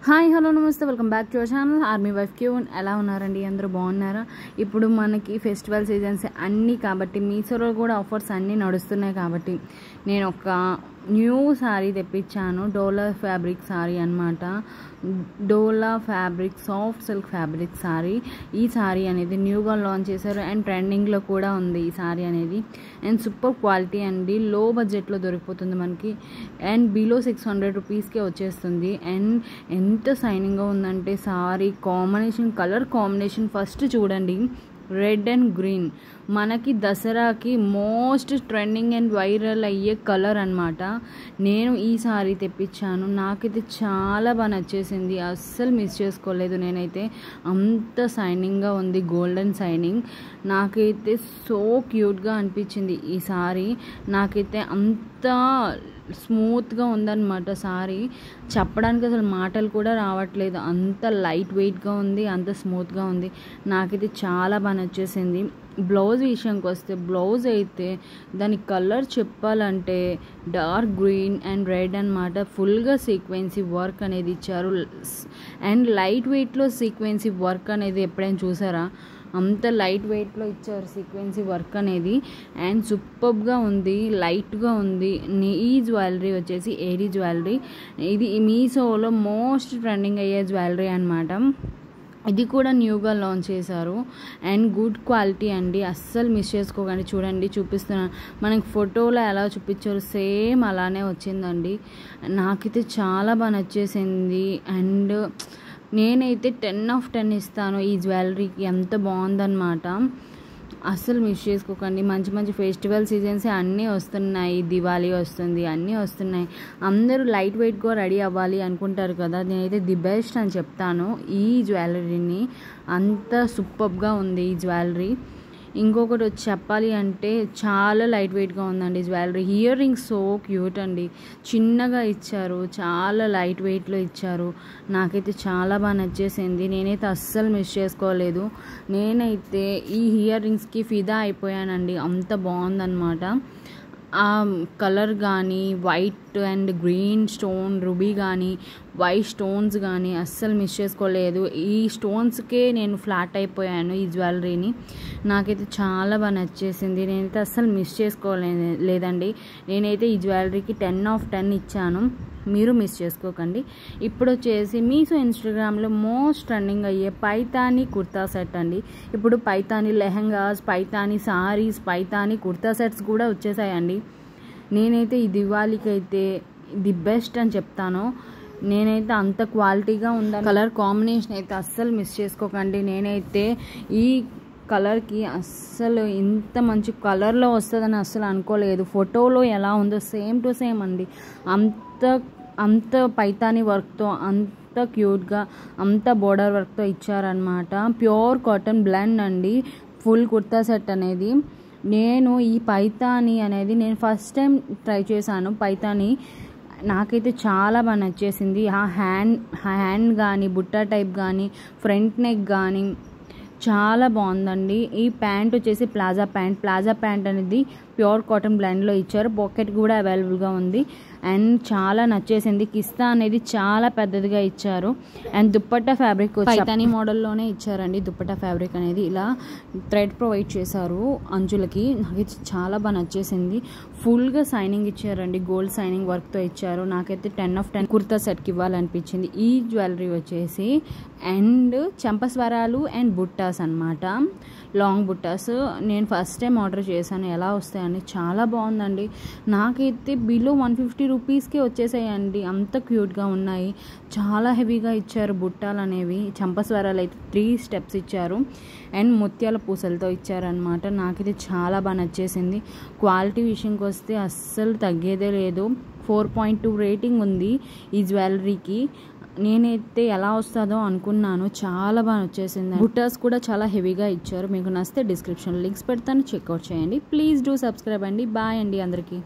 Hi hello నమస్తే welcome back to our channel army wife క్యూన్. ఎలా ఉన్నారండి? అందరూ బాగున్నారా? ఇప్పుడు మనకి ఫెస్టివల్ సీజన్స్ అన్నీ కాబట్టి మీషోలో కూడా ఆఫర్స్ అన్నీ నడుస్తున్నాయి కాబట్టి నేను ఒక న్యూ శారీ తెప్పించాను. డోలా ఫ్యాబ్రిక్ శారీ అనమాట. Dola fabric soft silk fabric saree. ఈ శారీ అనేది న్యూగా లాంచ్ చేశారు అండ్ ట్రెండింగ్లో కూడా ఉంది ఈ శారీ అనేది. అండ్ సూపర్ క్వాలిటీ అండి, లో బడ్జెట్లో దొరికిపోతుంది మనకి అండ్ బిలో 600 రూపీస్కే వచ్చేస్తుంది. అండ్ ఎంత షైనింగ్గా ఉందంటే sari combination, colour combination first చూడండి, రెడ్ అండ్ గ్రీన్. మనకి దసరాకి మోస్ట్ ట్రెండింగ్ అండ్ వైరల్ అయ్యే కలర్ అనమాట. నేను ఈ సారీ తెప్పించాను, నాకైతే చాలా బాగా నచ్చేసింది, అస్సలు మిస్ చేసుకోలేదు నేనైతే. అంత షైనింగ్గా ఉంది, గోల్డెన్ షైనింగ్. నాకైతే సో క్యూట్గా అనిపించింది ఈ సారీ. నాకైతే అంత స్మూత్గా ఉందన్నమాట సారీ, చెప్పడానికి అసలు మాటలు కూడా రావట్లేదు. అంత లైట్ వెయిట్గా ఉంది, అంత స్మూత్గా ఉంది. నాకైతే చాలా బాగా నచ్చేసింది. బ్లౌజ్ విషయానికి వస్తే, బ్లౌజ్ అయితే దాని కలర్ చెప్పాలంటే డార్క్ గ్రీన్ అండ్ రెడ్ అనమాట. ఫుల్గా సీక్వెన్సీ వర్క్ అనేది ఇచ్చారు అండ్ లైట్ వెయిట్లో సీక్వెన్సీ వర్క్ అనేది ఎప్పుడైనా చూసారా? అంత లైట్ వెయిట్లో ఇచ్చారు సీక్వెన్సీ వర్క్ అనేది అండ్ సూపర్గా ఉంది, లైట్గా ఉంది. ఈ జ్యువెలరీ వచ్చేసి ఏడీ జ్యువెలరీ. ఇది మీషోలో మోస్ట్ ట్రెండింగ్ అయ్యే జ్యువెలరీ అనమాట. ఇది కూడా న్యూగా లాంచ్ చేశారు అండ్ గుడ్ క్వాలిటీ అండి, అస్సలు మిస్ చేసుకోకండి. చూడండి, చూపిస్తున్నాను, మనకి ఫోటోలో ఎలా చూపించారు సేమ్ అలానే వచ్చిందండి. నాకైతే చాలా బాగా నచ్చేసింది అండ్ నేనైతే 10/10 ఇస్తాను ఈ జ్యువెలరీకి. ఎంత బాగుందన్నమాట, అస్సలు మిస్ చేసుకోకండి. మంచి మంచి ఫెస్టివల్ సీజన్స్ అన్నీ వస్తున్నాయి, దివాళీ వస్తుంది, అన్నీ వస్తున్నాయి. అందరూ లైట్ వెయిట్గా రెడీ అవ్వాలి అనుకుంటారు కదా, నేనైతే ది బెస్ట్ అని చెప్తాను ఈ జ్యువెలరీని. అంత సూపర్గా ఉంది ఈ జ్యువెలరీ. ఇంకొకటి వచ్చి చెప్పాలి అంటే చాలా లైట్ వెయిట్గా ఉందండి jewellery. Ear rings so cute అండి, చిన్నగా ఇచ్చారు, చాలా లైట్ వెయిట్లో ఇచ్చారు. నాకైతే చాలా బాగా నచ్చేసింది, నేనైతే అస్సలు మిస్ చేసుకోలేదు. నేనైతే ఈ ఇయర్ రింగ్స్కి ఫిదా అయిపోయానండి, అంత బాగుందన్నమాట. ఆ కలర్ కానీ, white and green stone ruby కానీ, వైట్ స్టోన్స్ కానీ అస్సలు మిస్ చేసుకోలేదు. ఈ స్టోన్స్కే నేను ఫ్లాట్ అయిపోయాను ఈ జ్యువెలరీని. నాకైతే చాలా బాగా నచ్చేసింది, నేనైతే అస్సలు మిస్ లేదండి. నేనైతే ఈ జ్యువెలరీకి 10/10 ఇచ్చాను, మీరు మిస్ చేసుకోకండి. ఇప్పుడు వచ్చేసి మీషో ఇన్స్టాగ్రామ్లో మోస్ట్ ట్రెండింగ్ అయ్యే పైతానీ కుర్తా సెట్ అండి. ఇప్పుడు పైతానీ లెహంగాస్, పైతానీ సారీస్, పైతానీ కుర్తా సెట్స్ కూడా వచ్చేసాయండి. నేనైతే ఈ దివాళీకి అయితే ది బెస్ట్ అని చెప్తాను. నేనైతే అంత క్వాలిటీగా ఉందని, కలర్ కాంబినేషన్ అయితే అస్సలు మిస్ చేసుకోకండి. నేనైతే ఈ కలర్కి అస్సలు ఇంత మంచి కలర్లో వస్తుందని అస్సలు అనుకోలేదు. ఫోటోలో ఎలా ఉందో సేమ్ టు సేమ్ అండి. అంత పైతానీ వర్క్తో, అంత క్యూట్గా, అంత బోర్డర్ వర్క్తో ఇచ్చారనమాట. ప్యూర్ కాటన్ బ్లెండ్ అండి ఫుల్ కుర్తా సెట్ అనేది. నేను ఈ పైతానీ అనేది నేను ఫస్ట్ టైం ట్రై చేశాను పైతానీ. నాకైతే చాలా బాగా నచ్చేసింది. ఆ హ్యాండ్ కానీ, బుట్టా టైప్ కానీ, ఫ్రంట్ నెక్ కానీ చాలా బాగుందండి. ఈ ప్యాంట్ వచ్చేసి ప్లాజా ప్యాంట్ అనేది ప్యూర్ కాటన్ బ్లెండ్లో ఇచ్చారు. పాకెట్ కూడా అవైలబుల్గా ఉంది అండ్ చాలా నచ్చేసింది. కిస్తా అనేది చాలా పెద్దదిగా ఇచ్చారు అండ్ దుప్పట్టా ఫ్యాబ్రిక్ పైతానీ మోడల్లోనే ఇచ్చారండి. దుప్పట్టా ఫ్యాబ్రిక్ అనేది ఇలా థ్రెడ్ ప్రొవైడ్ చేశారు అంచులకి. నాకైతే చాలా బాగా నచ్చేసింది. ఫుల్గా షైనింగ్ ఇచ్చారండి, గోల్డ్ షైనింగ్ వర్క్తో ఇచ్చారు. నాకైతే 10/10 కుర్తా సెట్కి ఇవ్వాలనిపించింది. ఈ జ్యువెలరీ వచ్చేసి అండ్ చెంపస్వరాలు అండ్ బుట్టాస్ అనమాట, లాంగ్ బుట్టాస్. నేను ఫస్ట్ టైం ఆర్డర్ చేశాను, ఎలా వస్తాయని. చాలా బాగుందండి. నాకైతే బిలో 150 రూపీస్కే వచ్చేసాయండి, అంత క్యూట్గా ఉన్నాయి. చాలా హెవీగా ఇచ్చారు బుట్టాలు అనేవి. చంపస్వరాలు అయితే 3 స్టెప్స్ ఇచ్చారు అండ్ ముత్యాల పూసలతో ఇచ్చారనమాట. నాకైతే చాలా బాగా నచ్చేసింది. క్వాలిటీ విషయంకి వస్తే అస్సలు తగ్గేదే లేదు. 4.2 రేటింగ్ ఉంది ఈ జ్యువెలరీకి. నేనైతే ఎలా వస్తుందో అనుకున్నాను, చాలా బాగా వచ్చేసింది. బుట్టాస్ కూడా చాలా హెవీగా ఇచ్చారు. మీకు నచ్చితే డిస్క్రిప్షన్ లింక్స్ పెడతాను, చెక్అవుట్ చేయండి. ప్లీజ్ డూ సబ్స్క్రైబ్ అండి. బాయ్ అండి అందరికీ.